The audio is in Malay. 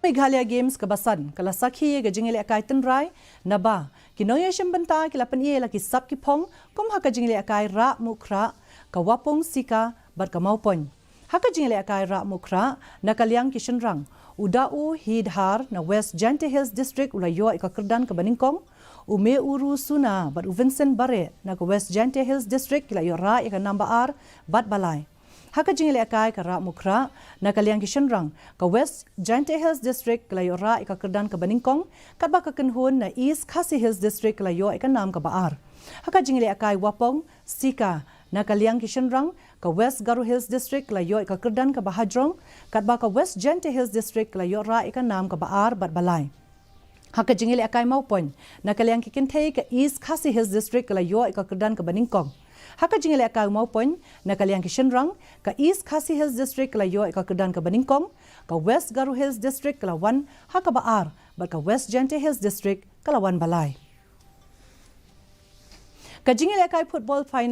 Meghalaya Games kabasan kala Sakhi ga Jingialehkai Tynrai naba kinoya shambanta kila panie la ki sap ki phong kom haka Jingialehkai ra mukra kawapong sika bar kamaupon haka Jingialehkai ra mukra nakaliang kishenrang udau hidhar na West Jante Hills District ulayo ikakerdan ka Baningkong ume uru suna bar Vincent bare na West Jante Hills District kila yo ra ika number R bat balai haka Jingialehkai ka ra mukra nakaliang kishenrang ka West Jante Hills District kala yo ra ikakerdan ka Baningkong katba ka kenhun na East KHASI Hills District kala yo ika nam ka baar haka Jingialehkai wapong sika nakaliang kishenrang ka West Garo Hills District kala yo ikakerdan ka Bahadrong katba ka West Jante Hills District kala yo ra ika nam ka baar bat balai haka Jingialehkai maupon nakaliang kikintay ka East KHASI Hills District kala yo ikakerdan ka Baningkong haka Jingialehkai maupon nakaliang kishenrang ka East KHASI Hills District kala yo ikakerdan ka Baningkong ka West Garo Hills District kalawan haka baar bat ka West Jante Hills District kalawan balay ka Jingialehkai football final